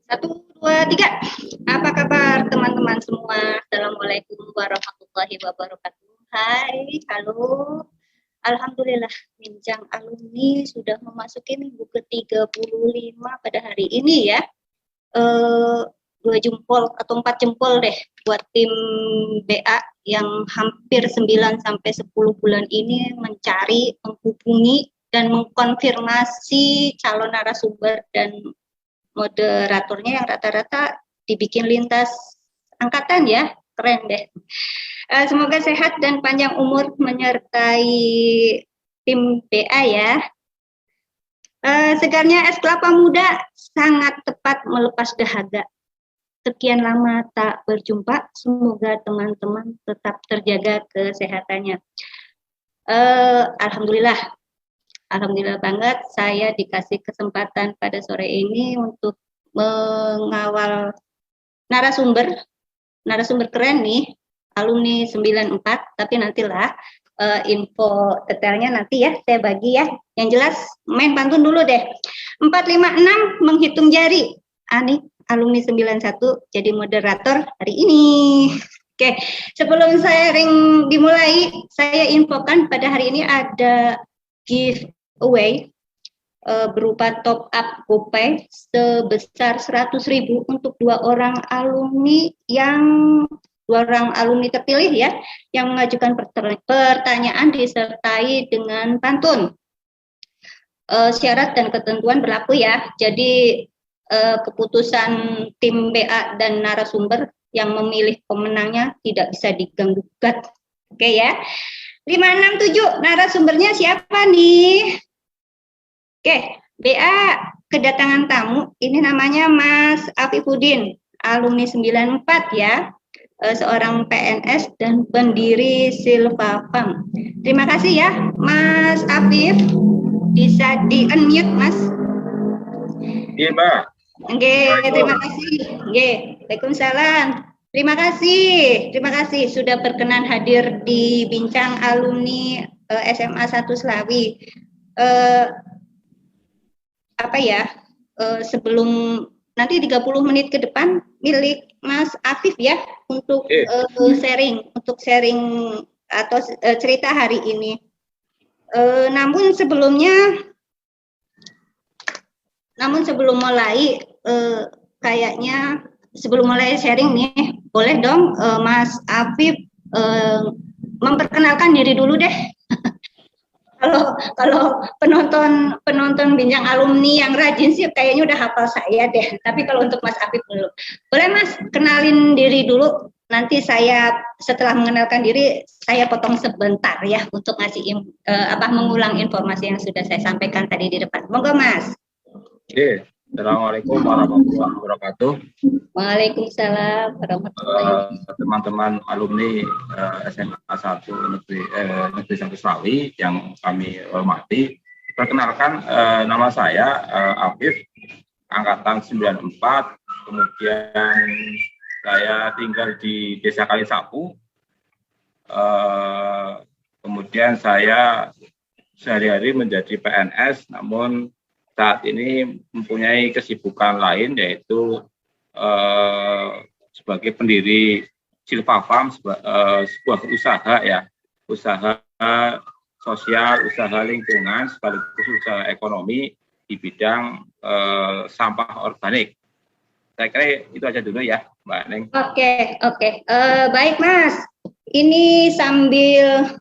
Satu, dua, tiga. Apa kabar teman-teman semua? Assalamualaikum warahmatullahi wabarakatuh. Hai, halo. Alhamdulillah, Bincang Alumni sudah memasuki minggu ke-35 pada hari ini ya. Dua jempol atau 4 jempol deh buat tim BA yang hampir 9 sampai 10 bulan ini mencari, menghubungi, dan mengkonfirmasi calon narasumber dan moderatornya yang rata-rata dibikin lintas angkatan ya, keren deh. Semoga sehat dan panjang umur menyertai tim BA ya. Segarnya es kelapa muda sangat tepat melepas dahaga. Sekian lama tak berjumpa, semoga teman-teman tetap terjaga kesehatannya. Alhamdulillah banget saya dikasih kesempatan pada sore ini untuk mengawal narasumber keren nih, alumni 94, tapi nantilah info detailnya nanti ya, saya bagi ya. Yang jelas main pantun dulu deh. 456 menghitung jari. Ani alumni 91 jadi moderator hari ini. Oke, sebelum sharing dimulai, saya infokan pada hari ini ada giveaway berupa top up GoPay sebesar 100.000 untuk dua orang alumni terpilih ya, yang mengajukan pertanyaan disertai dengan pantun. Syarat dan ketentuan berlaku ya, jadi keputusan tim BA dan narasumber yang memilih pemenangnya tidak bisa diganggu-gugat. Oke ya. 567 narasumbernya siapa nih? Oke, BA kedatangan tamu, ini namanya Mas Afifuddin, alumni 94 ya, seorang PNS dan pendiri Silva Farm. Terima kasih ya Mas Afif, bisa di-unmute Mas. Iya Mbak. Oke, terima kasih. Oke, Waalaikumsalam. Terima kasih sudah berkenan hadir di Bincang Alumni SMA 1 Slawi. Sebelum nanti 30 menit ke depan milik Mas Afif ya untuk sharing atau cerita hari ini. Namun sebelum mulai sebelum mulai sharing nih, boleh dong Mas Afif memperkenalkan diri dulu deh. Kalau penonton Bincang Alumni yang rajin sih kayaknya udah hafal saya deh. Tapi kalau untuk Mas Afif dulu, boleh Mas kenalin diri dulu. Nanti saya setelah mengenalkan diri saya potong sebentar ya untuk ngasih mengulang informasi yang sudah saya sampaikan tadi di depan. Monggo Mas. Oke. Assalamualaikum warahmatullahi wabarakatuh. Waalaikumsalam warahmatullahi wabarakatuh. Teman-teman alumni SMA 1 Negeri 1 Slawi yang kami hormati, perkenalkan nama saya Afif, angkatan 94, kemudian saya tinggal di Desa Kalisapu, kemudian saya sehari-hari menjadi PNS, namun saat ini mempunyai kesibukan lain, yaitu sebagai pendiri Silva Farm, sebuah usaha ya, usaha sosial, usaha lingkungan, sekaligus usaha ekonomi di bidang sampah organik. Saya kira itu aja dulu ya, Mbak Neng. Oke. Baik Mas, ini sambil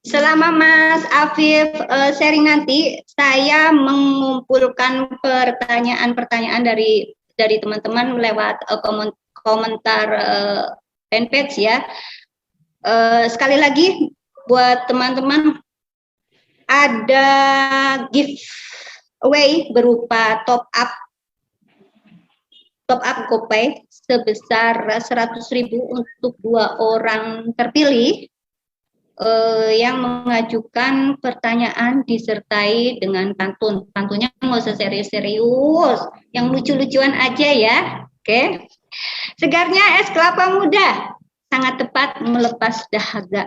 selama Mas Afif sharing nanti, saya mengumpulkan pertanyaan-pertanyaan dari teman-teman lewat komentar fanpage ya. Sekali lagi buat teman-teman, ada giveaway berupa top up GoPay sebesar 100.000 untuk dua orang terpilih yang mengajukan pertanyaan disertai dengan pantun. Pantunnya nggak usah serius-serius, yang lucu-lucuan aja ya. Oke. Segarnya es kelapa muda sangat tepat melepas dahaga.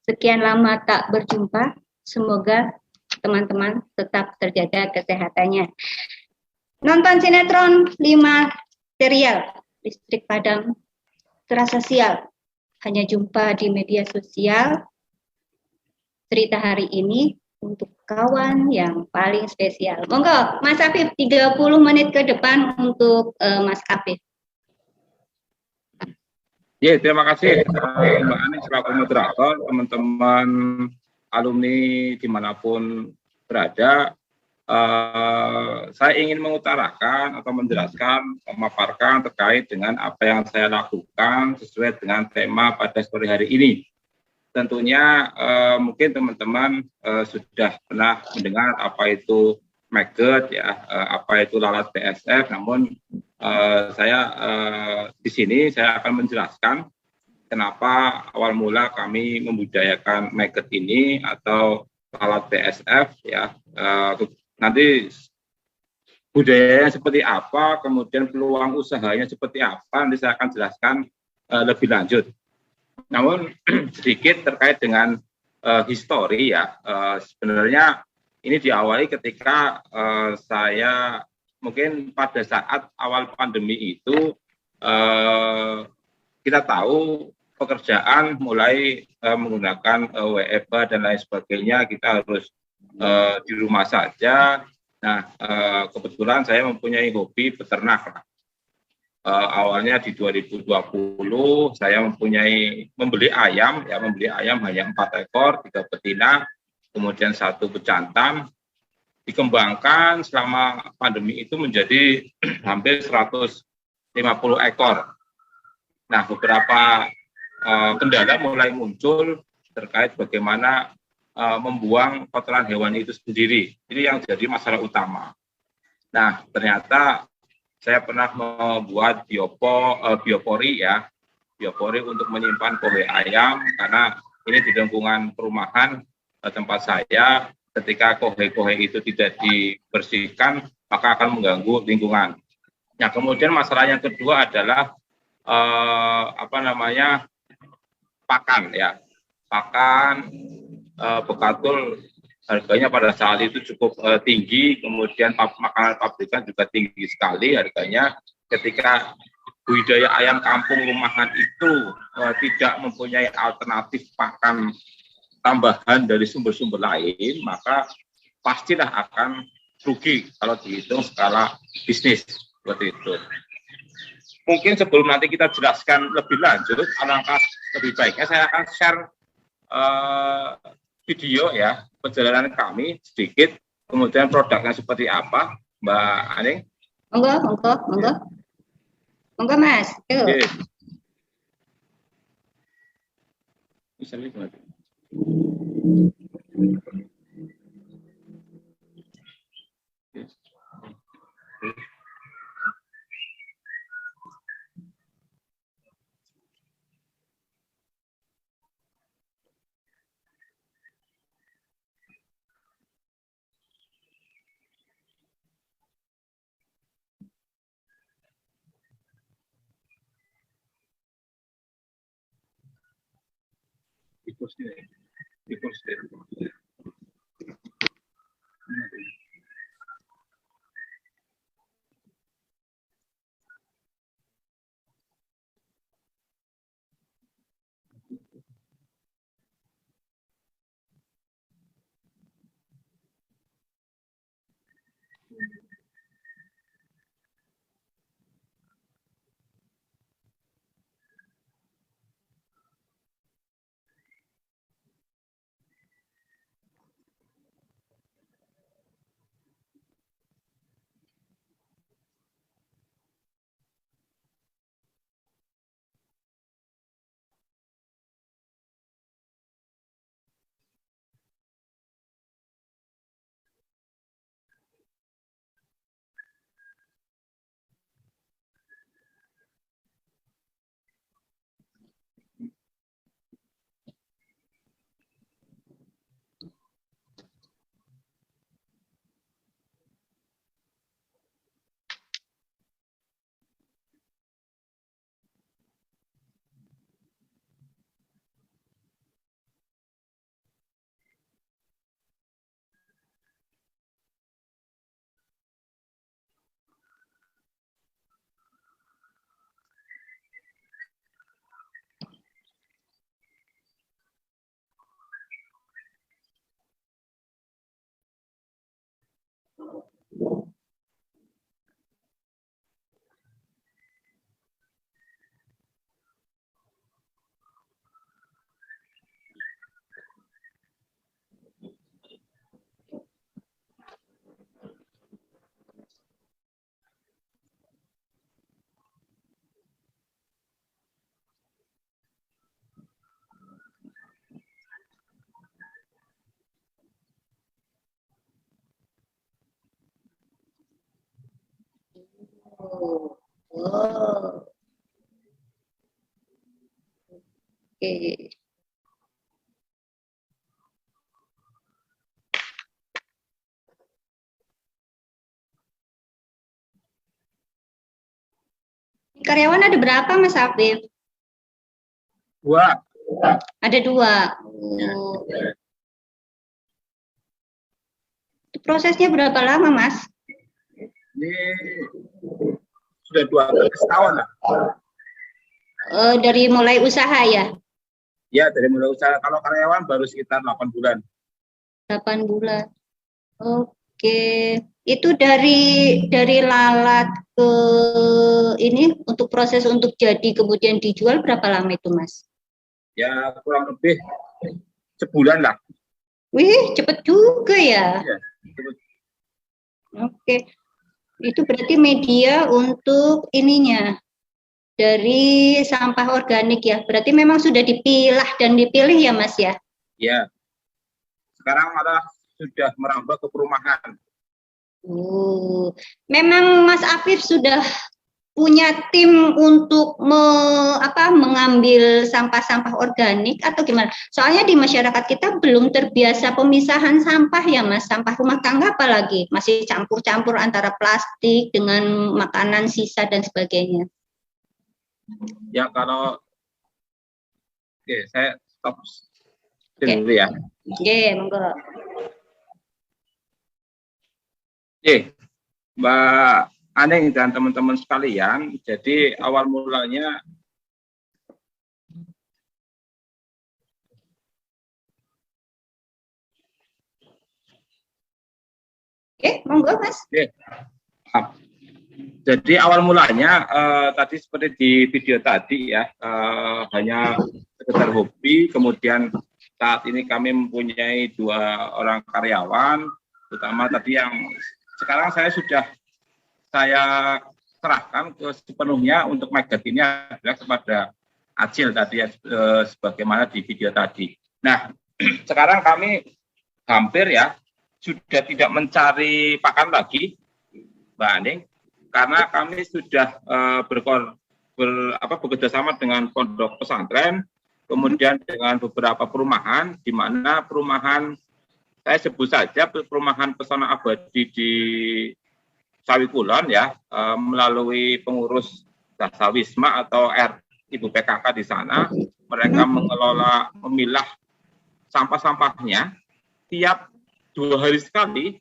Sekian lama tak berjumpa, semoga teman-teman tetap terjaga kesehatannya. Nonton sinetron 5 serial, listrik padam, terasa sial. Hanya jumpa di media sosial. Cerita hari ini untuk kawan yang paling spesial. Monggo, Mas Afif, 30 menit ke depan untuk Mas Afif. Ya, terima kasih Mbak Ani selaku moderator, teman-teman alumni dimanapun berada. Saya ingin mengutarakan atau menjelaskan, memaparkan terkait dengan apa yang saya lakukan sesuai dengan tema pada sore hari ini. Tentunya mungkin teman-teman sudah pernah mendengar apa itu maggot, ya, apa itu lalat BSF. Namun saya di sini saya akan menjelaskan kenapa awal mula kami membudidayakan maggot ini atau lalat BSF, ya. Nanti budayanya seperti apa, kemudian peluang usahanya seperti apa, nanti saya akan jelaskan lebih lanjut. Namun sedikit terkait dengan histori, ya. Sebenarnya ini diawali ketika saya mungkin pada saat awal pandemi itu kita tahu pekerjaan mulai menggunakan WFH dan lain sebagainya, kita harus di rumah saja. Nah, kebetulan saya mempunyai hobi beternak. Awalnya di 2020 saya membeli ayam, ya, membeli ayam hanya 4 ekor, 3 betina, kemudian 1 bejantan. Dikembangkan selama pandemi itu menjadi hampir 150 ekor. Nah, beberapa kendala mulai muncul terkait bagaimana membuang kotoran hewan itu sendiri. Ini yang jadi masalah utama. Nah, ternyata saya pernah membuat biopori, ya, biopori untuk menyimpan kohe ayam, karena ini di lingkungan perumahan tempat saya. Ketika kohe-kohe itu tidak dibersihkan, maka akan mengganggu lingkungan. Nah, kemudian masalah yang kedua adalah pakan, ya, pakan bekatul harganya pada saat itu cukup tinggi, kemudian makanan pabrikan juga tinggi sekali harganya. Ketika budidaya ayam kampung rumahan itu tidak mempunyai alternatif pakan tambahan dari sumber-sumber lain, maka pastilah akan rugi kalau dihitung skala bisnis seperti itu. Mungkin sebelum nanti kita jelaskan lebih lanjut, alangkah lebih baiknya saya akan share video, ya, perjalanan kami sedikit, kemudian produknya seperti apa, Mbak Aning. Monggo Mas. Yuk. Misalnya Oh. Oh. Oke. Karyawan ada berapa, Mas Afif? 2. Ada 2. Oh. Prosesnya berapa lama, Mas? Ini sudah 12 tahun lah. Dari mulai usaha ya? Ya, dari mulai usaha. Kalau karyawan baru sekitar 8 bulan. 8 bulan. Oke. Itu dari lalat ke ini untuk proses untuk jadi kemudian dijual berapa lama itu, Mas? Ya, kurang lebih sebulan lah. Wih, cepet juga ya. Ya, cepet. Oke. Itu berarti media untuk ininya dari sampah organik ya. Berarti memang sudah dipilah dan dipilih ya, Mas ya? Ya. Sekarang malah sudah merambah ke perumahan. Memang Mas Afif sudah punya tim untuk mengambil sampah-sampah organik atau gimana? Soalnya di masyarakat kita belum terbiasa pemisahan sampah ya, Mas. Sampah rumah tangga apalagi masih campur-campur antara plastik dengan makanan sisa dan sebagainya. Ya, kalau saya stop dulu ya. Oke, monggo. Oke, Mbak Aneng dan teman-teman sekalian, jadi awal mulanya monggo Mas. Jadi awal mulanya tadi seperti di video tadi ya, hanya sekedar hobi. Kemudian saat ini kami mempunyai 2 orang karyawan, terutama tadi yang sekarang saya serahkan ke sepenuhnya untuk maggot ini adalah kepada Acil tadi ya, sebagaimana di video tadi. Nah, sekarang kami hampir ya sudah tidak mencari pakan lagi, Mbak Aning, karena kami sudah bekerja sama dengan pondok pesantren, kemudian dengan beberapa perumahan, di mana perumahan saya sebut saja perumahan Pesona Abadi di Sawi Kulon ya, melalui pengurus Dasa Wisma atau Ibu PKK di sana, mereka mengelola, memilah sampah-sampahnya tiap 2 hari sekali.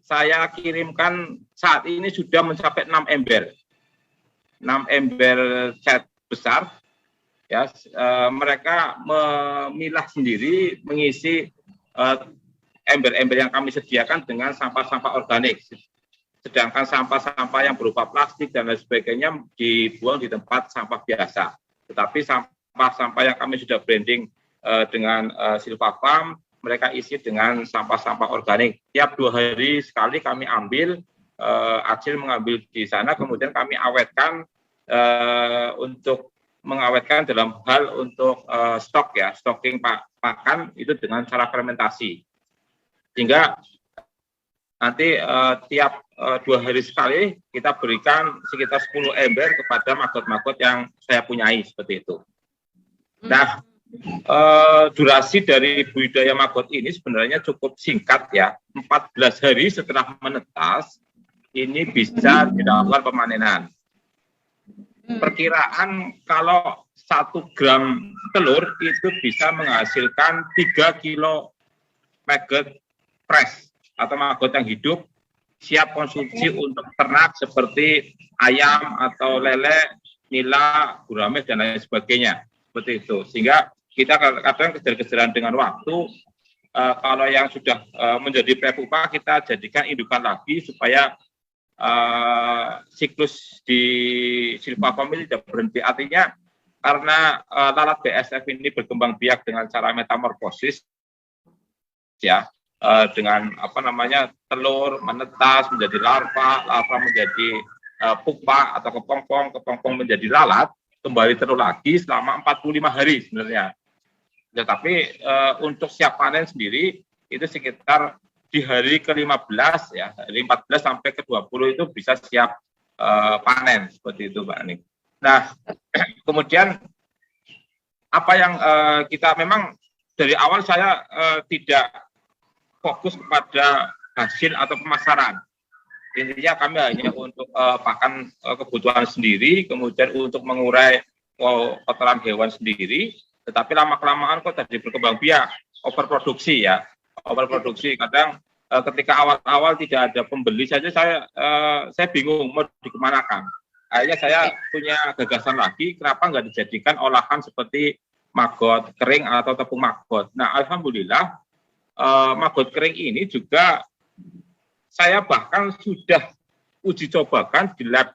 Saya kirimkan saat ini sudah mencapai 6 ember. 6 ember cat besar. Ya, mereka memilah sendiri, mengisi ember-ember yang kami sediakan dengan sampah-sampah organik. Sedangkan sampah-sampah yang berupa plastik dan lain sebagainya dibuang di tempat sampah biasa. Tetapi sampah-sampah yang kami sudah branding dengan Silva Farm, mereka isi dengan sampah-sampah organik. Tiap 2 hari sekali kami ambil, Acil mengambil di sana, kemudian kami awetkan untuk mengawetkan dalam hal untuk stok ya, stocking pakan itu dengan cara fermentasi. Sehingga nanti tiap 2 hari sekali kita berikan sekitar 10 ember kepada maggot-maggot yang saya punyai seperti itu. Nah, durasi dari budidaya maggot ini sebenarnya cukup singkat ya, 14 hari setelah menetas ini bisa dilakukan pemanenan. Perkiraan kalau 1 gram telur itu bisa menghasilkan 3 kilo maggot fresh atau maggot yang hidup siap konsumsi untuk ternak seperti ayam atau lele, nila, gurame dan lain sebagainya. Seperti itu. Sehingga kita kadang kejar-kejaran dengan waktu. Kalau yang sudah menjadi prepupa kita jadikan indukan lagi supaya siklus di Silva Farm ini tidak berhenti. Artinya karena lalat BSF ini berkembang biak dengan cara metamorfosis ya, dengan telur menetas menjadi larva menjadi pupa atau kepompong menjadi lalat, kembali telur lagi selama 45 hari sebenarnya. Tetapi untuk siap panen sendiri itu sekitar di hari ke-15 ya, dari 14 sampai ke-20 itu bisa siap panen seperti itu, Mbak Anik. Nah, kemudian apa yang kita memang dari awal saya tidak fokus kepada hasil atau pemasaran. Intinya kami hanya untuk pakan kebutuhan sendiri, kemudian untuk mengurai kotoran hewan sendiri, tetapi lama-kelamaan kok tadi berkembang biak, overproduksi ya, overproduksi. Kadang ketika awal-awal tidak ada pembeli saja saya bingung mau dikemanakan. Akhirnya saya punya gagasan lagi, kenapa nggak dijadikan olahan seperti maggot kering atau tepung maggot. Nah, alhamdulillah maggot kering ini juga saya bahkan sudah uji cobakan di lab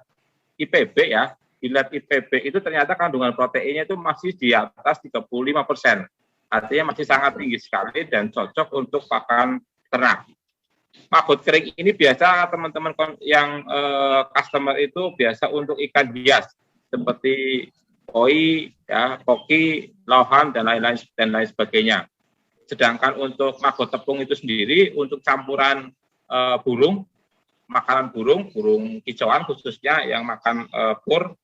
IPB ya. Di lab IPB itu ternyata kandungan proteinnya itu masih di atas 35%. Artinya masih sangat tinggi sekali dan cocok untuk pakan ternak. Maggot kering ini biasa teman-teman yang customer itu biasa untuk ikan hias seperti koi, ya, koki, lohan dan lain-lain sebagainya. Sedangkan untuk maggot tepung itu sendiri untuk campuran burung, makanan burung kicauan khususnya yang makan pur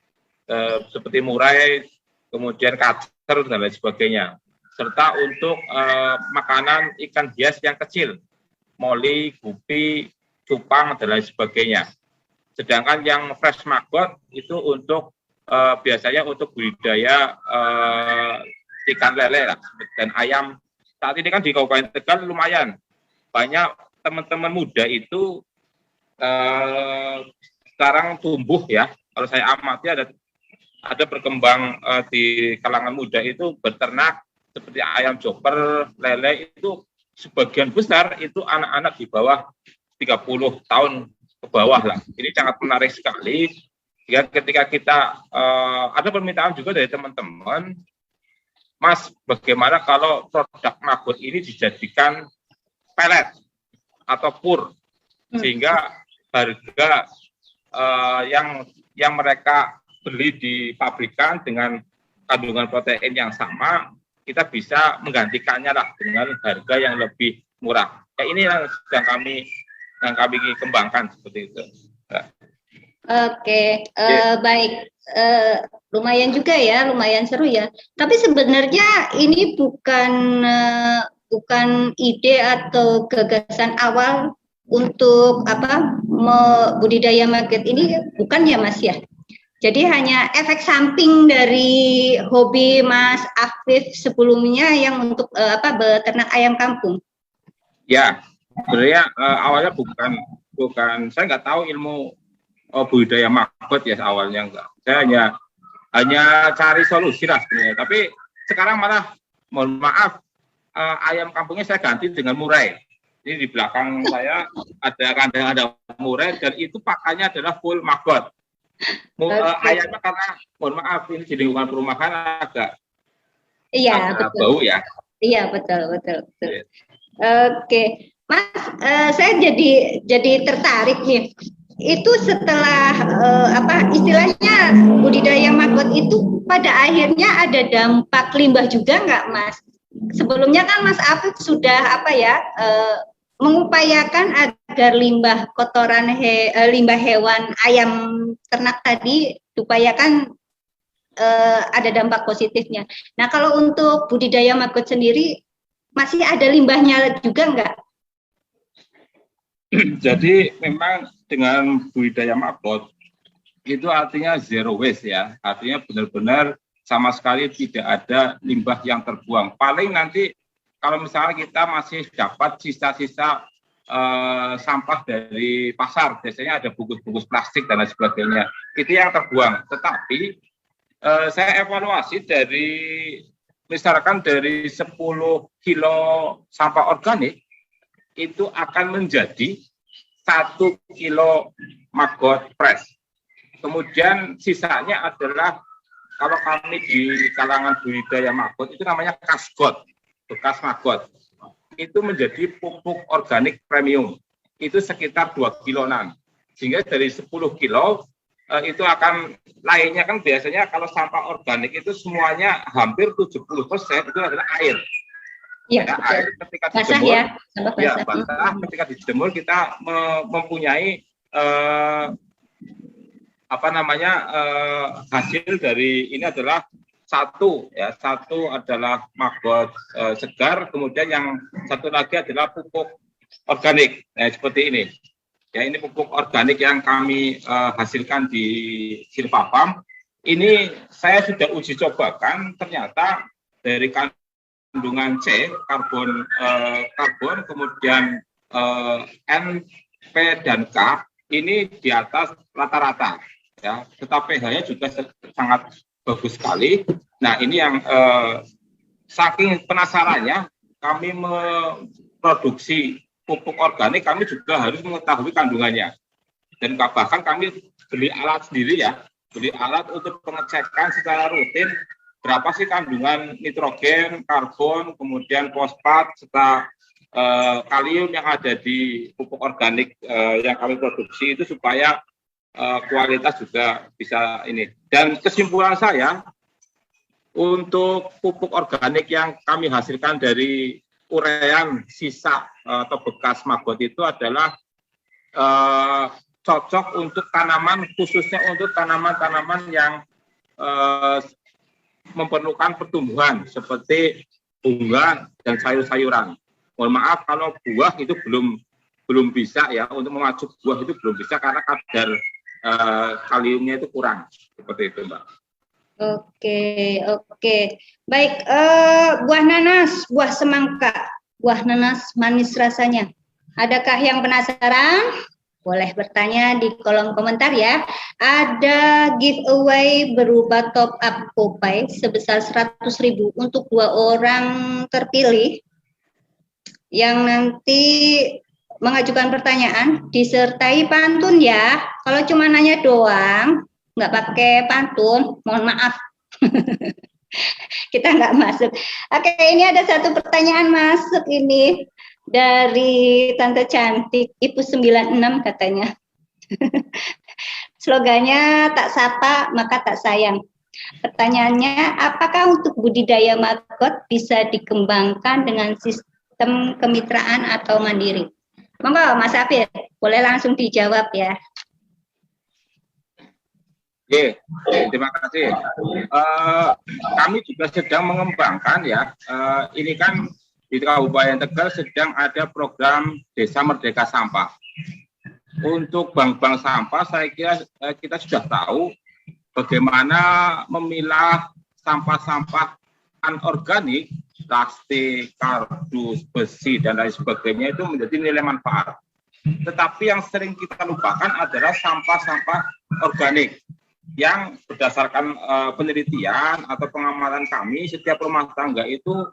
seperti murai, kemudian kacer dan lain sebagainya. Serta untuk makanan ikan hias yang kecil, moli, gupi, cupang dan lain sebagainya. Sedangkan yang fresh maggot itu untuk biasanya untuk budidaya ikan lele lah, dan ayam. Saat ini kan di Kabupaten Tegal lumayan banyak teman-teman muda itu sekarang tumbuh ya. Kalau saya amati ada berkembang di kalangan muda itu beternak seperti ayam chopper, lele itu sebagian besar itu anak-anak di bawah 30 tahun ke bawah lah. Ini sangat menarik sekali. Ya, ketika kita ada permintaan juga dari teman-teman, Mas, bagaimana kalau produk maggot ini dijadikan pelet atau pur, sehingga harga yang mereka beli di pabrikan dengan kandungan protein yang sama, kita bisa menggantikannya lah dengan harga yang lebih murah. Ya, ini yang sedang kami kembangkan seperti itu. Ya. Oke, baik. Lumayan juga ya, lumayan seru ya. Tapi sebenarnya ini bukan ide atau gagasan awal untuk budidaya maggot ini, bukan ya Mas ya? Jadi hanya efek samping dari hobi Mas Afif sebelumnya yang untuk beternak ayam kampung. Ya, sebenarnya awalnya bukan saya nggak tahu ilmu budidaya maggot ya awalnya enggak. Saya hanya cari solusi lah sebenarnya. Tapi sekarang malah mohon maaf ayam kampungnya saya ganti dengan murai. Ini di belakang saya ada kandang ada murai dan itu pakannya adalah full maggot. Ayamnya karena mohon maaf ini di lingkungan perumahan agak betul. Bau ya. Iya betul. Oke, Mas, saya jadi tertarik nih. Itu setelah istilahnya budidaya maggot itu pada akhirnya ada dampak limbah juga nggak, Mas? Sebelumnya kan Mas Afif sudah mengupayakan agar limbah kotoran limbah hewan ayam ternak tadi diupayakan ada dampak positifnya. Nah, kalau untuk budidaya maggot sendiri masih ada limbahnya juga nggak? Jadi memang dengan budidaya maggot itu artinya zero waste ya. Artinya benar-benar sama sekali tidak ada limbah yang terbuang. Paling nanti kalau misalnya kita masih dapat sisa-sisa sampah dari pasar, biasanya ada bungkus-bungkus plastik dan lain sebagainya, itu yang terbuang. Tetapi saya evaluasi misalkan dari 10 kilo sampah organik, itu akan menjadi 1 kilo maggot fresh. Kemudian sisanya adalah, kalau kami di kalangan budidaya maggot, itu namanya kasgot, bekas maggot. Itu menjadi pupuk organik premium. Itu sekitar 2 kiloan. Sehingga dari 10 kilo, itu akan, lainnya kan biasanya kalau sampah organik itu semuanya hampir 70% itu adalah air. Ya, air ketika dijemur, basah. Ketika dijemur kita mempunyai hasil dari ini adalah satu adalah maggot segar, kemudian yang satu lagi adalah pupuk organik. Nah, seperti ini. Ya, ini pupuk organik yang kami hasilkan di Silvafarm. Ini saya sudah uji cobakan, ternyata dari kandungan C, karbon, kemudian N, P dan K ini di atas rata-rata. Ya, tetapi pH-nya juga sangat bagus sekali. Nah, ini yang saking penasarannya kami memproduksi pupuk organik, kami juga harus mengetahui kandungannya. Dan bahkan kami beli alat sendiri ya, beli alat untuk pengecekan secara rutin berapa sih kandungan nitrogen, karbon, kemudian fosfat, serta kalium yang ada di pupuk organik yang kami produksi itu supaya kualitas juga bisa ini. Dan kesimpulan saya, untuk pupuk organik yang kami hasilkan dari urean sisa atau bekas maggot itu adalah cocok untuk tanaman, khususnya untuk tanaman-tanaman yang memerlukan pertumbuhan seperti bunga dan sayur-sayuran. Mohon maaf kalau buah itu belum bisa ya, untuk memacu buah itu belum bisa karena kadar kaliumnya itu kurang, seperti itu, Mbak. Oke. Baik, buah nanas, buah semangka, buah nanas manis rasanya. Adakah yang penasaran? Boleh bertanya di kolom komentar ya. Ada giveaway berupa top up Popeye sebesar 100.000 untuk 2 orang terpilih yang nanti mengajukan pertanyaan disertai pantun ya. Kalau cuma nanya doang, nggak pakai pantun, mohon maaf. Kita nggak masuk. Oke, ini ada satu pertanyaan masuk ini dari Tante Cantik, Ibu 96 katanya. Slogannya tak sapa maka tak sayang. Pertanyaannya, apakah untuk budidaya maggot bisa dikembangkan dengan sistem kemitraan atau mandiri? Monggo Mas Afir, boleh langsung dijawab ya. Oke, terima kasih. Kami juga sedang mengembangkan ya. Ini kan di Kabupaten Tegal sedang ada program Desa Merdeka Sampah. Untuk bank-bank sampah, saya kira kita sudah tahu bagaimana memilah sampah-sampah anorganik, plastik, kardus, besi, dan lain sebagainya itu menjadi nilai manfaat. Tetapi yang sering kita lupakan adalah sampah-sampah organik yang berdasarkan penelitian atau pengamatan kami, setiap rumah tangga itu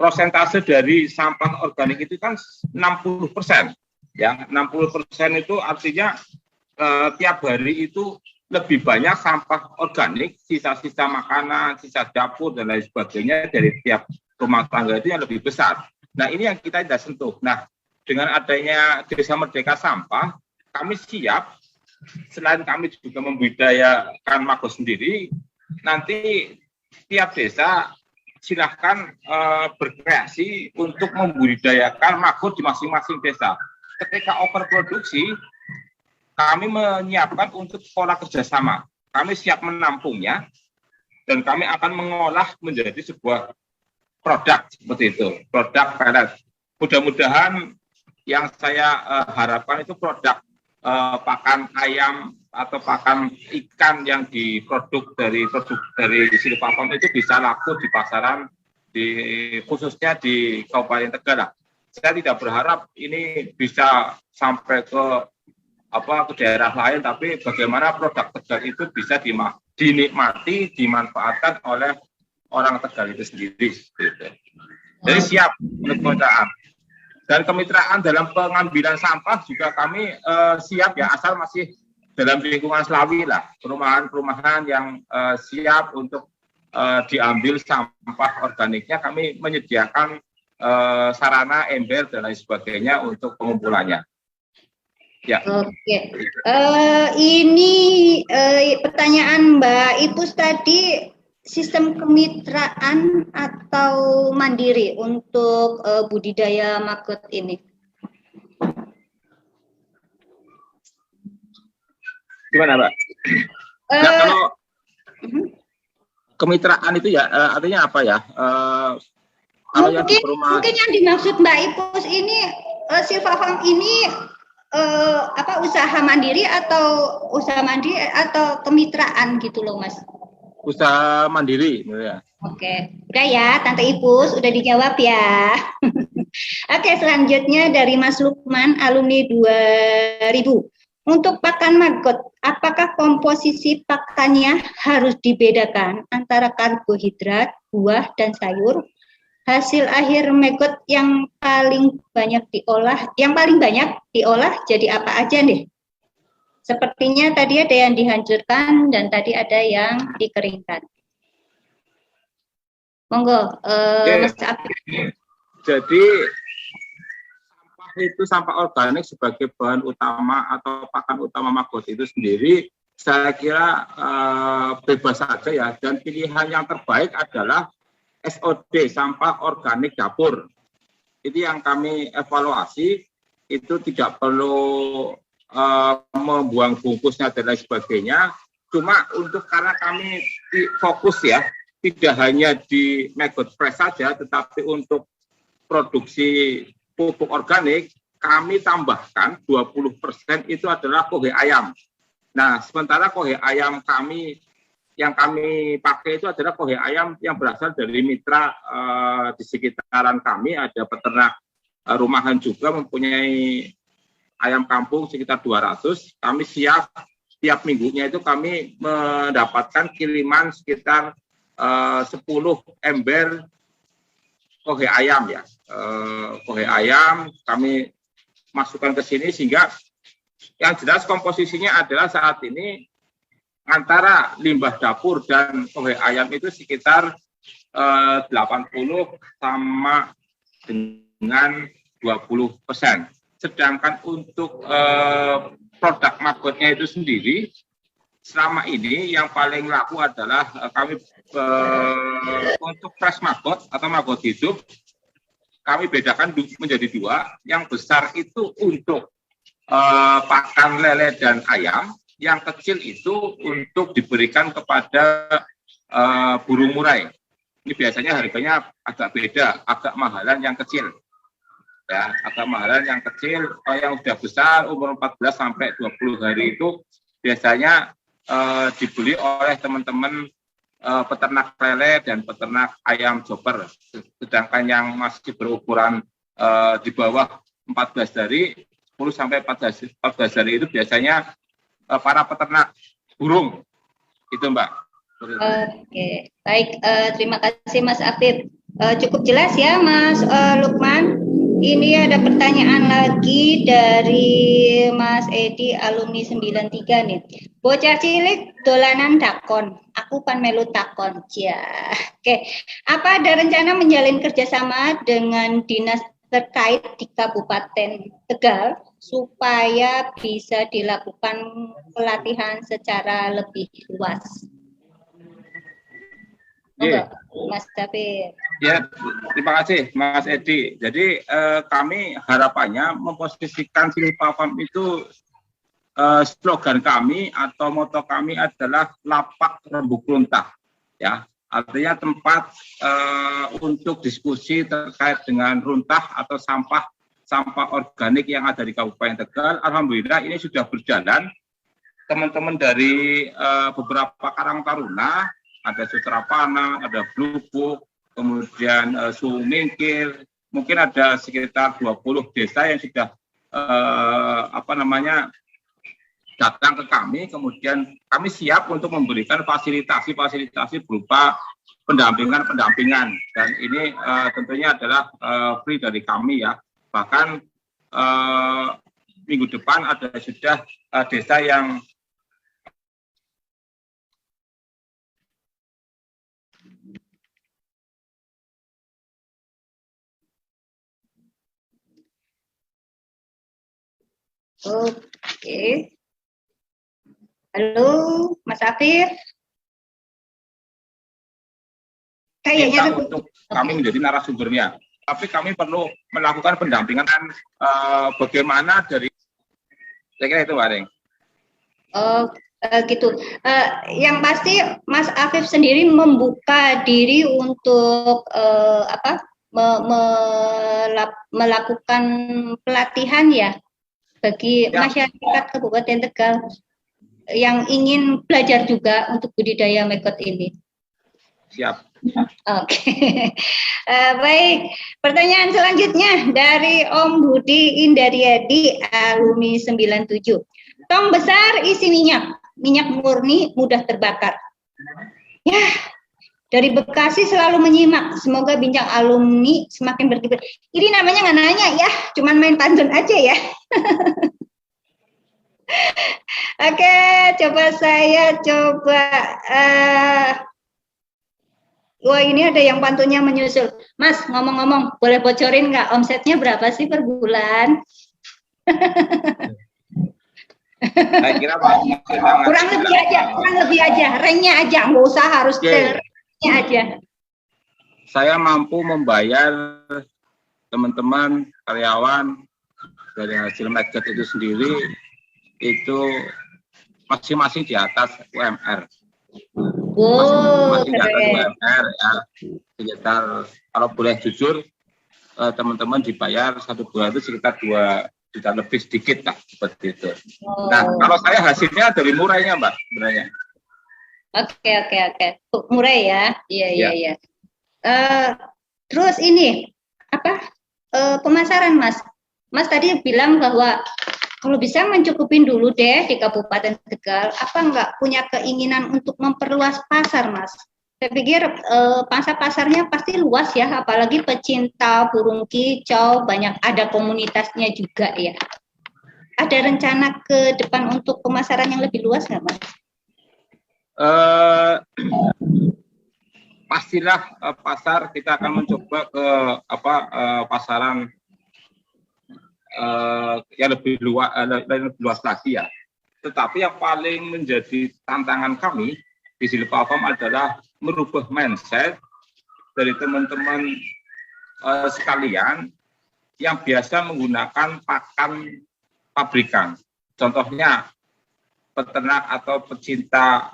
prosentase dari sampah organik itu kan 60%. Ya, 60% itu artinya tiap hari itu lebih banyak sampah organik, sisa-sisa makanan, sisa dapur dan lain sebagainya dari tiap rumah tangga itu yang lebih besar. Nah, ini yang kita tidak sentuh. Nah, dengan adanya Desa Merdeka Sampah, kami siap, selain kami juga membudidayakan maggot sendiri, nanti tiap desa silahkan berkreasi untuk membudidayakan maggot di masing-masing desa. Ketika overproduksi, kami menyiapkan untuk pola kerjasama. Kami siap menampungnya, dan kami akan mengolah menjadi sebuah produk seperti itu, produk pellet. Mudah-mudahan yang saya harapkan itu produk pakan ayam atau pakan ikan yang diproduk dari Silvafarm itu bisa laku di pasaran, khususnya di Kabupaten Tegal. Saya tidak berharap ini bisa sampai ke daerah lain, tapi bagaimana produk Tegal itu bisa dinikmati, dimanfaatkan oleh orang Tegal itu sendiri. Jadi siap untuk kemitraan. Dan kemitraan dalam pengambilan sampah juga kami siap ya, asal masih dalam lingkungan Slawi lah, perumahan-perumahan yang siap untuk diambil sampah organiknya, kami menyediakan sarana, ember dan lain sebagainya untuk pengumpulannya. Ya. Oke. Ini pertanyaan Mbak Ipus tadi, sistem kemitraan atau mandiri untuk budidaya maggot ini? Gimana, Mbak? Nah, kalau kemitraan itu ya artinya apa ya? Kalau mungkin yang dimaksud Mbak Ipus ini Silva Farm ini usaha mandiri atau kemitraan gitu loh, Mas? Usaha mandiri, ya. Oke, udah ya, Tante Ipus, udah dijawab ya. Oke, selanjutnya dari Mas Lukman, alumni 2000. Untuk pakan maggot, apakah komposisi pakannya harus dibedakan antara karbohidrat, buah, dan sayur? Hasil akhir maggot yang paling banyak diolah jadi apa aja nih? Sepertinya tadi ada yang dihancurkan dan tadi ada yang dikeringkan. Monggo, Mas Apip. Jadi sampah organik sebagai bahan utama atau pakan utama maggot itu sendiri, saya kira bebas saja ya. Dan pilihan yang terbaik adalah SOD, sampah organik dapur. Itu yang kami evaluasi, itu tidak perlu membuang bungkusnya dan lain sebagainya. Cuma karena kami fokus ya, tidak hanya di maggot fresh saja, tetapi untuk produksi pupuk organik, kami tambahkan 20% itu adalah kohe ayam. Nah, sementara kohe ayam yang kami pakai itu adalah kohe ayam yang berasal dari mitra di sekitaran kami, ada peternak rumahan juga mempunyai ayam kampung sekitar 200. Kami siap tiap minggunya itu kami mendapatkan kiriman sekitar 10 ember kohe ayam ya. Kohe ayam kami masukkan ke sini sehingga yang jelas komposisinya adalah saat ini antara limbah dapur dan kohe ayam itu sekitar 80 sama dengan 20%. Sedangkan untuk produk maggotnya itu sendiri, selama ini yang paling laku adalah kami untuk fresh maggot atau maggot hidup, kami bedakan menjadi dua. Yang besar itu untuk pakan lele dan ayam, yang kecil itu untuk diberikan kepada burung murai. Ini biasanya harganya agak beda, agak mahalan yang kecil. Ya, agak mahalan yang kecil. Kalau yang sudah besar, umur 14 sampai 20 hari itu biasanya dibeli oleh teman-teman peternak lele dan peternak ayam chopper. Sedangkan yang masih berukuran di bawah 14 hari, 10 sampai 14 hari itu biasanya para peternak burung. Itu, Mbak. Oke, baik. Terima kasih Mas Apip. Cukup jelas ya Mas Lukman. Ini ada pertanyaan lagi dari Mas Edi, alumni 93 nih. Bocah cilik dolanan dakon, aku pan melu takon. Ya, oke. Apa ada rencana menjalin kerjasama dengan dinas terkait di Kabupaten Tegal supaya bisa dilakukan pelatihan secara lebih luas? Mas Apip. Ya, terima kasih Mas Edi. Jadi kami harapannya memposisikan Silva Farm itu slogan kami atau moto kami adalah lapak rembuk runtah. Ya, artinya tempat untuk diskusi terkait dengan runtah atau sampah organik yang ada di Kabupaten Tegal. Alhamdulillah ini sudah berjalan. Teman-teman dari beberapa Karang Taruna, ada Sutrapana, ada Blue Book, kemudian Sumingkir, mungkin ada sekitar 20 desa yang sudah datang ke kami, kemudian kami siap untuk memberikan fasilitasi berupa pendampingan, dan ini tentunya adalah free dari kami ya. Bahkan minggu depan ada sudah desa yang Oke. Halo, Mas Apip. Kayaknya untuk kami menjadi narasumbernya, tapi kami perlu melakukan pendampingan bagaimana dari, saya kira itu, Pak Reng. Oh, gitu. Yang pasti Mas Afif sendiri membuka diri untuk melakukan pelatihan ya bagi Ya, masyarakat Kabupaten Tegal yang ingin belajar juga untuk budidaya maggot ini. siap. Oke. Baik, pertanyaan selanjutnya dari Om Budi Indaryadi, alumni 97. Tong besar isi minyak murni mudah terbakar. Ya, dari Bekasi selalu menyimak. Semoga bincang alumni semakin berkibar. Ini namanya nggak nanya ya, cuman main pantun aja ya. Oke, saya coba. Wah, ini ada yang pantunnya menyusul. Mas, ngomong-ngomong, boleh bocorin nggak omsetnya berapa sih per bulan? Saya kira Pak kurang lebih aja, ranknya aja, nggak usah harus ranknya aja. Saya mampu membayar teman-teman karyawan dari hasil maggot itu sendiri itu masing-masing di atas UMR. Masing-masing di atas UMR ya. Sekitar kalau boleh jujur teman-teman dibayar satu bulan itu sekitar 2 juta lebih sedikit lah seperti itu. Nah, kalau saya hasilnya dari murahnya Mbak sebenarnya. Oke. Murah ya. Iya. Terus ini pemasaran Mas. Mas tadi bilang bahwa kalau bisa mencukupin dulu deh di Kabupaten Tegal. Apa nggak punya keinginan untuk memperluas pasar Mas? Saya pikir pasarnya pasti luas ya, apalagi pecinta burung kicau, banyak ada komunitasnya juga ya. Ada rencana ke depan untuk pemasaran yang lebih luas nggak Mas? Pastilah pasar kita akan mencoba ke pasaran yang lebih luas lagi ya. Tetapi yang paling menjadi tantangan kami di Silpa Farm adalah merubah mindset dari teman-teman sekalian yang biasa menggunakan pakan pabrikan. Contohnya peternak atau pecinta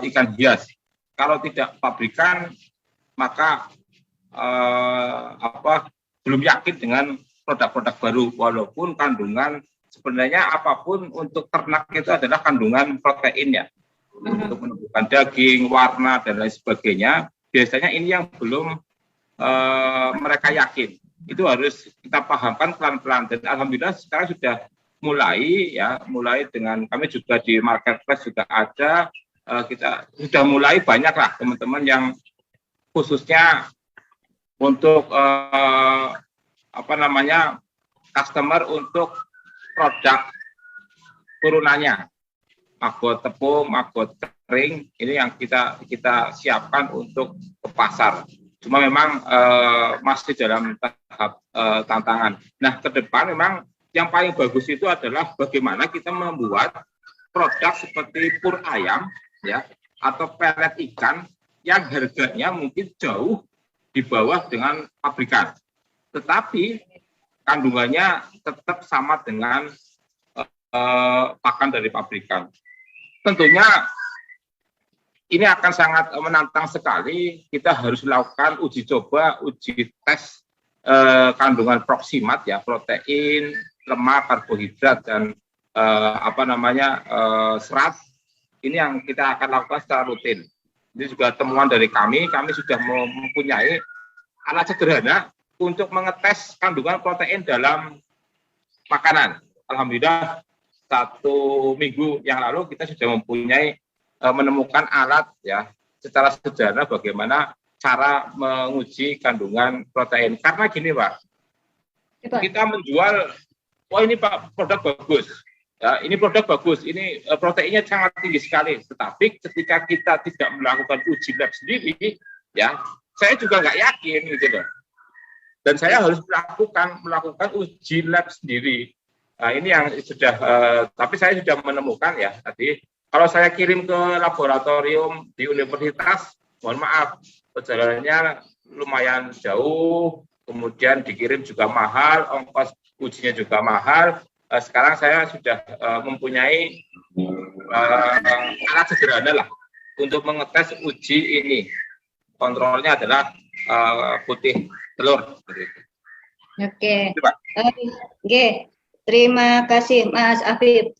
ikan hias. Kalau tidak pabrikan, maka belum yakin dengan produk-produk baru, walaupun kandungan sebenarnya apapun untuk ternak itu adalah kandungan proteinnya. Untuk menentukan daging, warna, dan lain sebagainya, biasanya ini yang belum mereka yakin. Itu harus kita pahamkan pelan-pelan. Dan alhamdulillah sekarang sudah mulai dengan kami juga di marketplace juga ada, kita sudah mulai banyak lah teman-teman yang khususnya untuk customer untuk produk turunannya. Maggot tepung, maggot kering, ini yang kita siapkan untuk ke pasar. Cuma memang masih dalam tahap tantangan. Nah, ke depan memang yang paling bagus itu adalah bagaimana kita membuat produk seperti pur ayam, ya, atau pelet ikan yang harganya mungkin jauh di bawah dengan pabrikan. Tetapi kandungannya tetap sama dengan pakan dari pabrikan. Tentunya ini akan sangat menantang sekali. Kita harus melakukan uji coba, uji tes kandungan proksimat ya, protein, lemak, karbohidrat dan serat. Ini yang kita akan lakukan secara rutin. Ini juga temuan dari kami sudah mempunyai alat sederhana untuk mengetes kandungan protein dalam makanan. Alhamdulillah 1 minggu yang lalu kita sudah menemukan alat ya secara sederhana bagaimana cara menguji kandungan protein. Karena gini Pak, kita menjual, ini Pak produk bagus, ya, ini produk bagus, ini proteinnya sangat tinggi sekali. Tetapi ketika kita tidak melakukan uji lab sendiri, ya saya juga nggak yakin gitu loh. Dan saya harus melakukan uji lab sendiri. Nah, ini yang sudah, tapi saya sudah menemukan ya tadi. Kalau saya kirim ke laboratorium di universitas, mohon maaf, perjalanannya lumayan jauh, kemudian dikirim juga mahal, ongkos ujinya juga mahal. Sekarang saya sudah mempunyai alat sederhana lah untuk mengetes uji ini. Kontrolnya adalah putih telur. Oke. Oke. Terima kasih Mas Afif.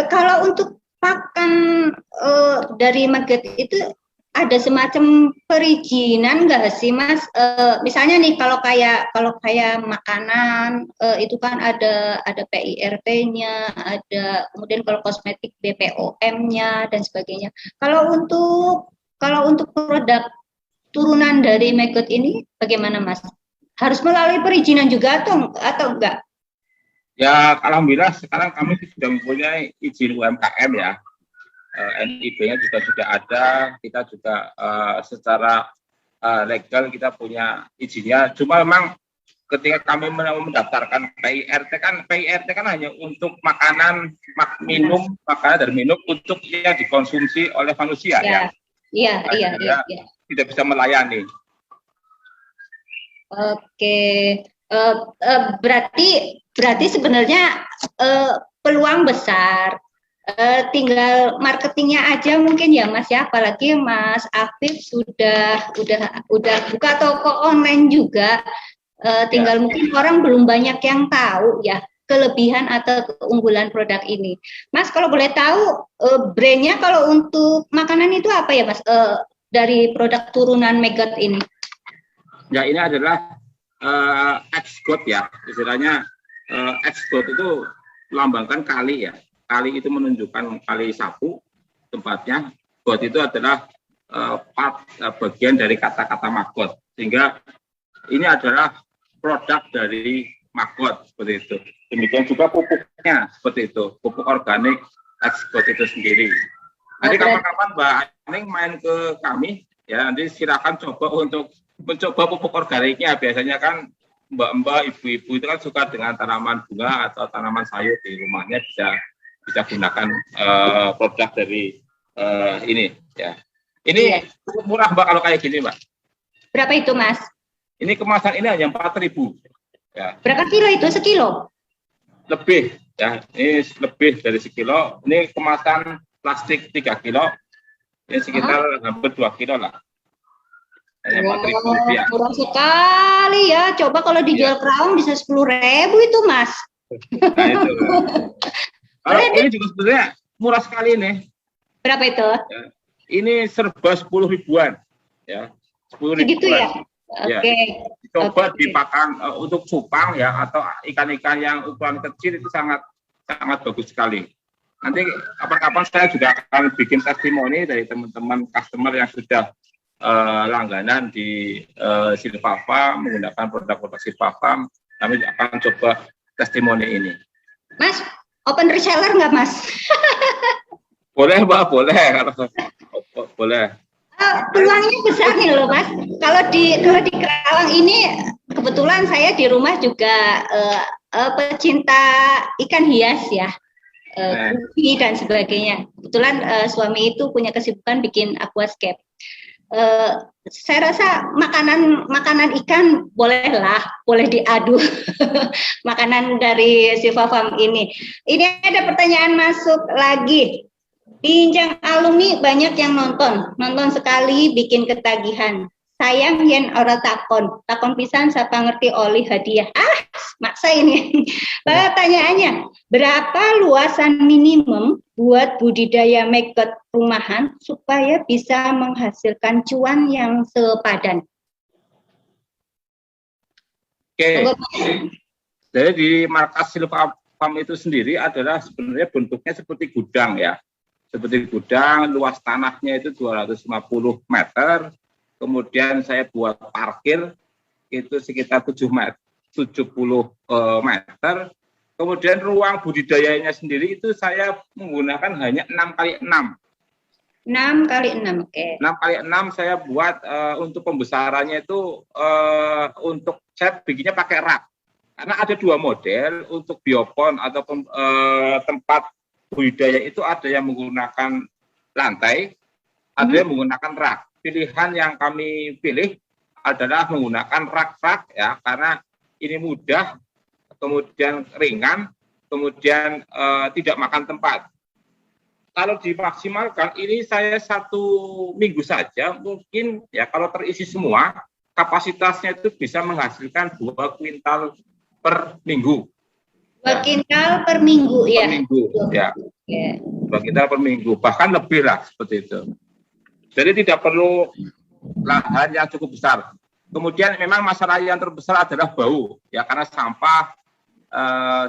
Kalau untuk pakan dari Maggot itu ada semacam perizinan nggak sih Mas? Misalnya nih kalau kayak makanan itu kan ada PIRT-nya, ada kemudian kalau kosmetik BPOM-nya dan sebagainya. Kalau untuk produk turunan dari Maggot ini bagaimana Mas? Harus melalui perizinan juga atau enggak? Ya, alhamdulillah sekarang kami sudah mempunyai izin UMKM ya. NIB-nya juga sudah ada, kita juga secara legal kita punya izinnya. Cuma memang ketika kami mendaftarkan PIRT kan hanya untuk makanan, makanan dan minum untuk yang dikonsumsi oleh manusia ya. Iya. Tidak bisa melayani. Oke, berarti sebenarnya peluang besar. Tinggal marketingnya aja mungkin ya Mas ya, apalagi Mas Afif sudah buka toko online juga, tinggal mungkin orang belum banyak yang tahu ya kelebihan atau keunggulan produk ini. Mas kalau boleh tahu brandnya kalau untuk makanan itu apa ya Mas, dari produk turunan Maggot ini? Ya ini adalah X-Got ya, istilahnya X-Got itu lambangkan kali ya. Kali itu menunjukkan kali sapu tempatnya. Got itu adalah bagian dari kata-kata Maggot. Sehingga ini adalah produk dari Maggot seperti itu. Demikian juga pupuknya seperti itu, pupuk organik X-Got itu sendiri. Nanti kapan-kapan Mbak Aning main ke kami ya, nanti silakan coba untuk mencoba pupuk organiknya. Biasanya kan mbak-mbak, ibu-ibu itu kan suka dengan tanaman bunga atau tanaman sayur di rumahnya, bisa gunakan produk dari ini ya. Ini murah Mbak kalau kayak gini Mbak. Berapa itu Mas? Ini kemasan ini hanya 4.000 ya. Berapa kilo itu? Sekilo? Lebih ya, ini lebih dari sekilo. Ini kemasan plastik 3 kilo. Ini sekitar hampir 2 kilo lah. Hanya 4.000 rupiah. Murah sekali ya. Coba kalau dijual kerawang bisa 10.000 itu Mas. Nah itu. Kalau ini juga sebenarnya murah sekali nih. Berapa itu? Ya, ini serba 10 ribuan. Ya, 10 ribuan. Segitu ya? Oke. Coba dipakan untuk cupang ya, atau ikan-ikan yang ukuran kecil itu sangat bagus sekali. Nanti kapan-kapan saya juga akan bikin testimoni dari teman-teman customer yang sudah langganan di Silva Farm, menggunakan produk-produk Silva Farm. Kami akan coba testimoni ini. Mas, open reseller nggak Mas? Boleh Mbak, boleh. Boleh. Peluangnya besar nih loh Mas. Kalau di Kerawang ini kebetulan saya di rumah juga pecinta ikan hias ya, gupi dan sebagainya. Kebetulan suami itu punya kesibukan bikin aquascape. Saya rasa makanan ikan boleh diadu. Makanan dari Silva Farm ini. Ini ada pertanyaan masuk lagi. Bincang alumni banyak yang nonton sekali bikin ketagihan. Sayang yen ora takon pisan siapa ngerti oli hadiah. Maksa ini. Pertanyaannya, berapa luasan minimum buat budidaya Maggot rumahan supaya bisa menghasilkan cuan yang sepadan? Oke. Jadi di markas Silva Farm itu sendiri adalah sebenarnya bentuknya seperti gudang ya. Seperti gudang, luas tanahnya itu 250 meter. Kemudian saya buat parkir itu sekitar 70 meter. Kemudian ruang budidayanya sendiri itu saya menggunakan hanya 6x6. 6x6, oke. 6x6 saya buat untuk pembesarannya itu untuk cat bikinnya pakai rak. Karena ada dua model untuk biopon atau tempat budidaya itu, ada yang menggunakan lantai, ada yang menggunakan rak. Pilihan yang kami pilih adalah menggunakan rak-rak ya, karena ini mudah, kemudian ringan, kemudian tidak makan tempat. kalau dimaksimalkan ini saya 1 minggu saja mungkin ya kalau terisi semua kapasitasnya itu bisa menghasilkan 2 kuintal per minggu. 2 kuintal per minggu ya. Per minggu ya. 2 kuintal per minggu bahkan lebih lah seperti itu. Jadi tidak perlu lahan yang cukup besar. Kemudian memang masalah yang terbesar adalah bau ya karena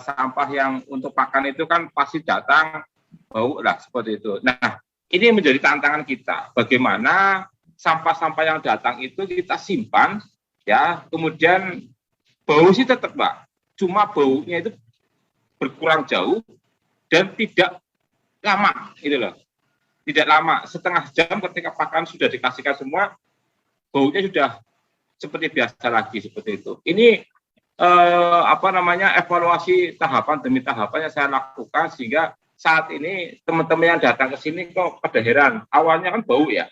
sampah yang untuk pakan itu kan pasti datang bau lah seperti itu. Nah, ini menjadi tantangan kita. Bagaimana sampah-sampah yang datang itu kita simpan, ya. Kemudian bau sih tetap, Mbak. Cuma baunya itu berkurang jauh dan tidak lama, gitu loh. Tidak lama. Setengah jam ketika pakan sudah dikasihkan semua, baunya sudah seperti biasa lagi seperti itu. Ini evaluasi tahapan demi tahapan yang saya lakukan sehingga saat ini teman-teman yang datang ke sini kok pada heran. Awalnya kan bau ya.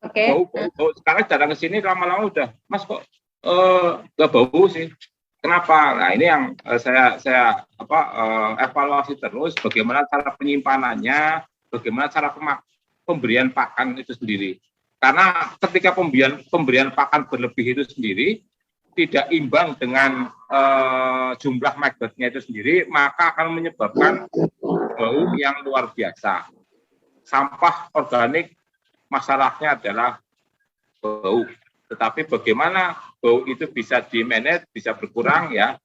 Oke. Bau. Sekarang datang ke sini lama-lama udah, Mas kok nggak bau sih. Kenapa? Nah ini yang saya evaluasi terus bagaimana cara penyimpanannya, bagaimana cara pemberian pakan itu sendiri. Karena ketika pemberian pakan berlebih itu sendiri tidak imbang dengan jumlah maggotnya itu sendiri, maka akan menyebabkan bau yang luar biasa. Sampah organik masalahnya adalah bau. Tetapi bagaimana bau itu bisa di-manage, bisa berkurang ya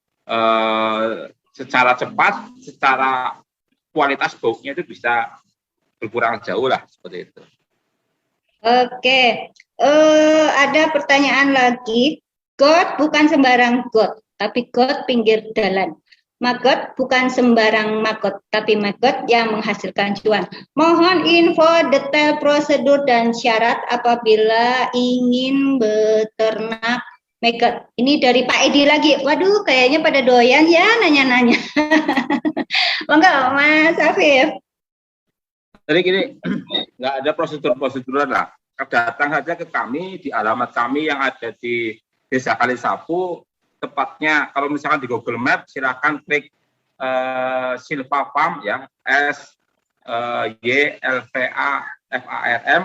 secara cepat, secara kualitas baunya itu bisa berkurang jauh lah seperti itu. Oke, ada pertanyaan lagi. Got bukan sembarang got, tapi got pinggir jalan. Magot bukan sembarang magot, tapi magot yang menghasilkan cuan. Mohon info detail prosedur dan syarat apabila ingin beternak magot. Ini dari Pak Edi lagi. Waduh, kayaknya pada doyan ya nanya-nanya. Monggo, Mas Afif. Jadi gini, nggak ada prosedur-proseduran lah. Datang saja ke kami di alamat kami yang ada di Desa Kalisapu, tepatnya kalau misalkan di Google Map silakan klik Silva Farm ya, SYLVAFARM,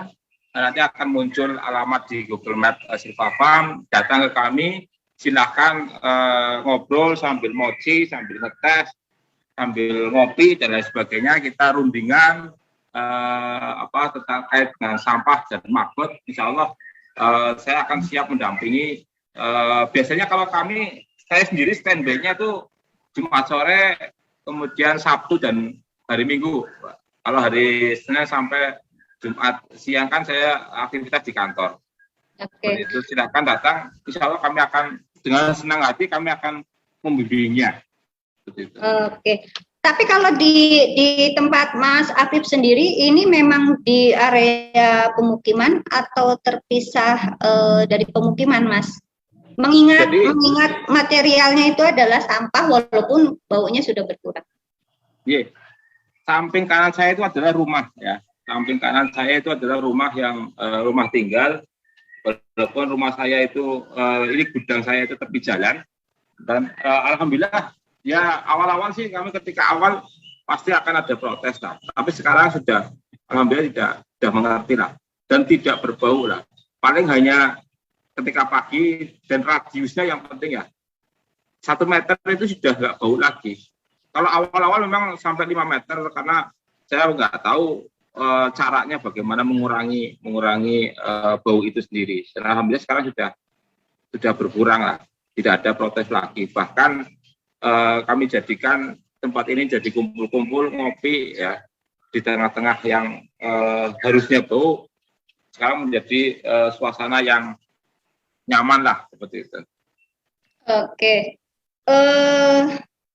nanti akan muncul alamat di Google Map Silva Farm. Datang ke kami, silakan ngobrol sambil mochi, sambil ngetes, sambil ngopi dan lain sebagainya. Kita rundingan terkait dengan sampah dan magot. Insya Allah saya akan siap mendampingi. Biasanya kalau saya sendiri standby-nya tuh Jumat sore, kemudian Sabtu dan hari Minggu. Kalau hari Senin sampai Jumat siang kan saya aktivitas di kantor. Oke. Itu silakan datang. Insya Allah kami akan dengan senang hati kami akan membimbingnya. Oke. Tapi kalau di tempat Mas Afif sendiri ini memang di area pemukiman atau terpisah dari pemukiman, Mas? Mengingat materialnya itu adalah sampah walaupun baunya sudah berkurang. Iya. Samping kanan saya itu adalah rumah ya. Samping kanan saya itu adalah rumah yang rumah tinggal. Walaupun rumah saya itu ini gudang saya itu tepi jalan dan alhamdulillah ya awal-awal sih kami ketika awal pasti akan ada protes lah. Tapi sekarang sudah alhamdulillah sudah mengerti lah dan tidak berbau lah. Paling hanya ketika pagi dan radiusnya yang penting ya 1 meter itu sudah nggak bau lagi. Kalau awal-awal memang sampai 5 meter karena saya nggak tahu caranya bagaimana mengurangi bau itu sendiri. Dan alhamdulillah sekarang sudah berkurang lah, tidak ada protes lagi. Bahkan kami jadikan tempat ini jadi kumpul-kumpul ngopi ya di tengah-tengah yang harusnya bau, sekarang menjadi suasana yang nyaman lah seperti itu. Oke.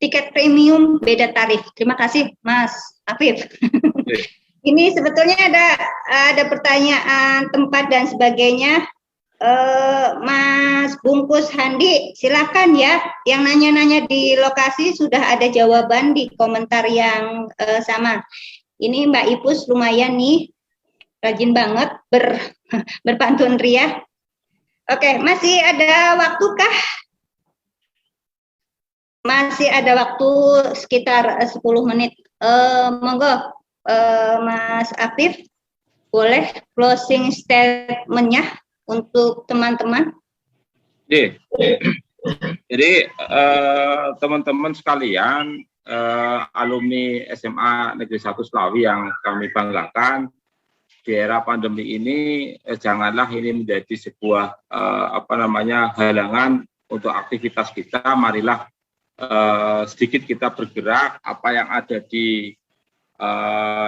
Tiket premium beda tarif. Terima kasih Mas Afif. Ini sebetulnya ada pertanyaan tempat dan sebagainya. Mas Bungkus Handi, silakan ya. Yang nanya-nanya di lokasi sudah ada jawaban di komentar yang sama. Ini Mbak Ipus lumayan nih, rajin banget berpantun ria. Oke, masih ada waktukah? Masih ada waktu sekitar 10 menit. Monggo, Mas Afif, boleh closing statement-nya untuk teman-teman? Jadi teman-teman sekalian, alumni SMA Negeri 1 Slawi yang kami banggakan, di era pandemi ini janganlah ini menjadi sebuah halangan untuk aktivitas kita. Marilah sedikit kita bergerak, apa yang ada di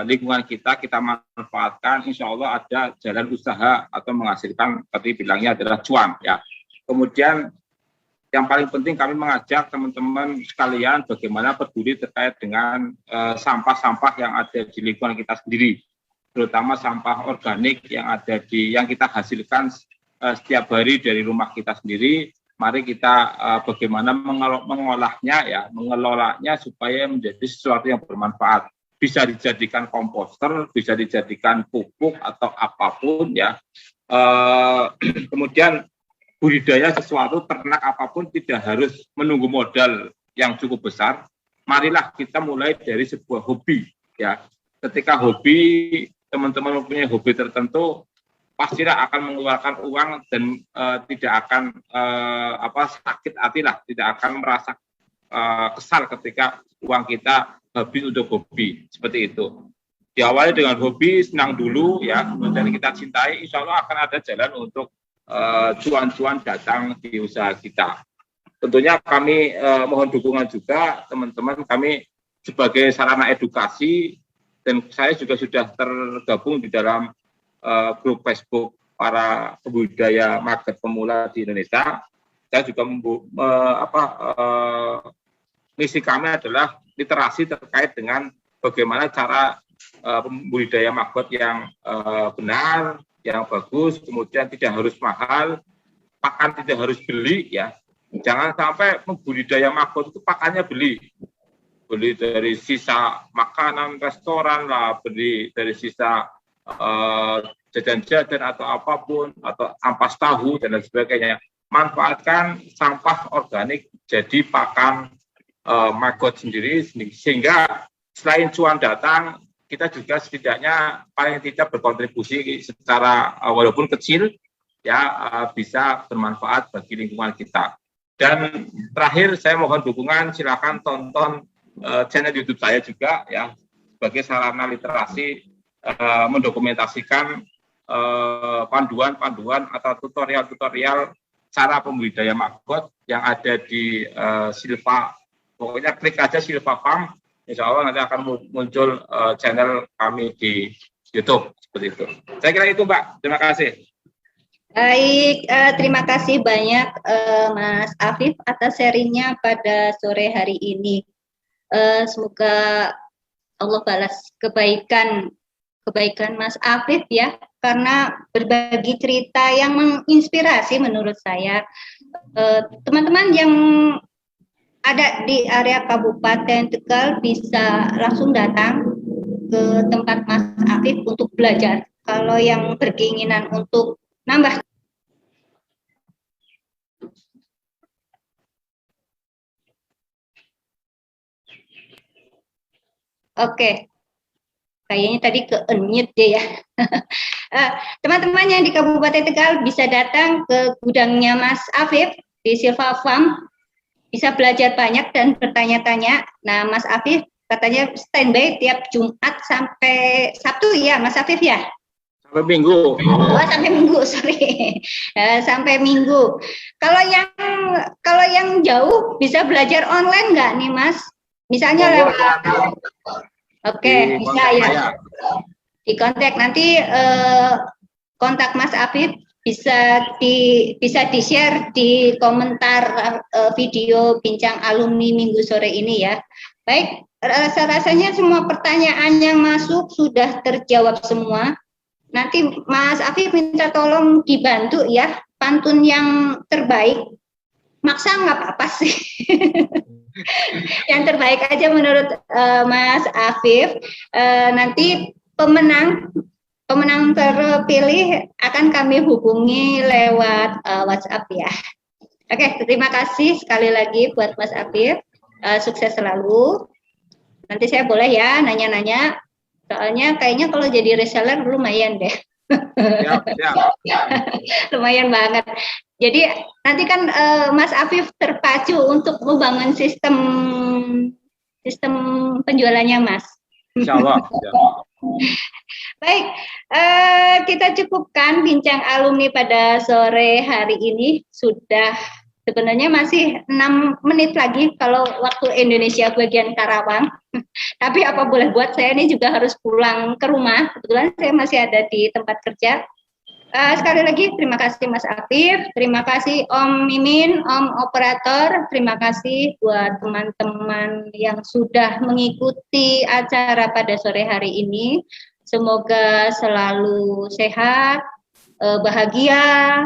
lingkungan kita manfaatkan. Insya Allah ada jalan usaha atau menghasilkan, tadi bilangnya adalah cuan ya. Kemudian yang paling penting kami mengajak teman-teman sekalian bagaimana peduli terkait dengan sampah-sampah yang ada di lingkungan kita sendiri, terutama sampah organik yang kita hasilkan setiap hari dari rumah kita sendiri. Mari kita bagaimana mengelolanya supaya menjadi sesuatu yang bermanfaat. Bisa dijadikan komposter, bisa dijadikan pupuk atau apapun ya. Kemudian budidaya sesuatu, ternak apapun tidak harus menunggu modal yang cukup besar. Marilah kita mulai dari sebuah hobi ya. Ketika hobi, teman-teman mempunyai hobi tertentu, pastilah akan mengeluarkan uang dan tidak akan sakit hati lah, tidak akan merasa kesal ketika uang kita habis untuk hobi, seperti itu. Diawali dengan hobi, senang dulu ya, kemudian kita cintai, insya Allah akan ada jalan untuk cuan-cuan datang di usaha kita. Tentunya kami mohon dukungan juga teman-teman, kami sebagai sarana edukasi, dan saya juga sudah tergabung di dalam grup Facebook para pembudidaya maggot pemula di Indonesia. Saya juga misi kami adalah literasi terkait dengan bagaimana cara pembudidaya maggot yang benar, yang bagus, kemudian tidak harus mahal, pakan tidak harus beli ya. Jangan sampai membudidaya maggot itu pakannya beli dari sisa makanan restoran lah, beli dari sisa jajan-jajan atau apapun, atau ampas tahu dan lain sebagainya. Manfaatkan sampah organik jadi pakan maggot sendiri, sehingga selain cuan datang, kita juga setidaknya paling tidak berkontribusi secara walaupun kecil ya, bisa bermanfaat bagi lingkungan kita. Dan terakhir saya mohon dukungan, silakan tonton channel YouTube saya juga ya, sebagai sarana literasi, mendokumentasikan panduan-panduan atau tutorial-tutorial cara pembudidaya maggot yang ada di Silva. Pokoknya klik aja Silva Farm, insya Allah nanti akan muncul channel kami di YouTube, seperti itu. Saya kira itu, Mbak. Terima kasih. Baik, terima kasih banyak Mas Afif atas sharingnya pada sore hari ini. Semoga Allah balas kebaikan Mas Afif ya, karena berbagi cerita yang menginspirasi menurut saya. Teman-teman yang ada di area Kabupaten Tegal bisa langsung datang ke tempat Mas Afif untuk belajar. Kalau yang berkeinginan untuk nambah. Oke. Kayaknya tadi ke-unmute deh ya. Teman-teman yang di Kabupaten Tegal bisa datang ke gudangnya Mas Afif di Silva Farm. Bisa belajar banyak dan bertanya-tanya. Nah, Mas Afif katanya standby tiap Jumat sampai Sabtu ya, Mas Afif ya? Sampai Minggu. Oh, sampai Minggu, sorry. Sampai Minggu. Kalau yang jauh bisa belajar online nggak nih, Mas? Misalnya lewat. Oke, bisa ya. Di kontak nanti kontak Mas Afif bisa di-share di komentar video bincang alumni minggu sore ini ya. Baik, rasa-rasanya semua pertanyaan yang masuk sudah terjawab semua. Nanti Mas Afif minta tolong dibantu ya, pantun yang terbaik. Maksa nggak apa-apa sih. Yang terbaik aja menurut Mas Afif. Nanti pemenang terpilih akan kami hubungi lewat WhatsApp ya. Oke, terima kasih sekali lagi buat Mas Afif. Sukses selalu. Nanti saya boleh ya nanya-nanya Soalnya kayaknya kalau jadi reseller lumayan deh. Siap, siap. Lumayan banget. Jadi nanti kan Mas Afif terpacu untuk membangun sistem penjualannya, Mas. Insya Allah. Baik, kita cukupkan bincang alumni pada sore hari ini. Sudah sebenarnya masih 6 menit lagi kalau waktu Indonesia bagian Karawang. Tapi apa boleh buat, saya ini juga harus pulang ke rumah. Kebetulan saya masih ada di tempat kerja. Sekali lagi terima kasih Mas Afif, terima kasih Om Mimin, Om Operator, terima kasih buat teman-teman yang sudah mengikuti acara pada sore hari ini. Semoga selalu sehat, bahagia,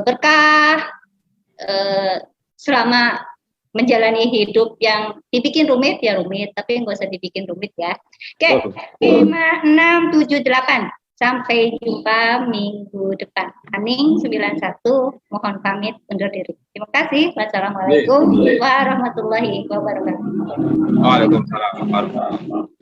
berkah, selama menjalani hidup yang dibikin rumit ya rumit, tapi nggak usah dibikin rumit ya. Oke, 5, 6, 7, 8. Sampai jumpa minggu depan. Aning 91, mohon pamit undur diri. Terima kasih. Wassalamualaikum warahmatullahi wabarakatuh. Waalaikumsalam warahmatullahi wabarakatuh.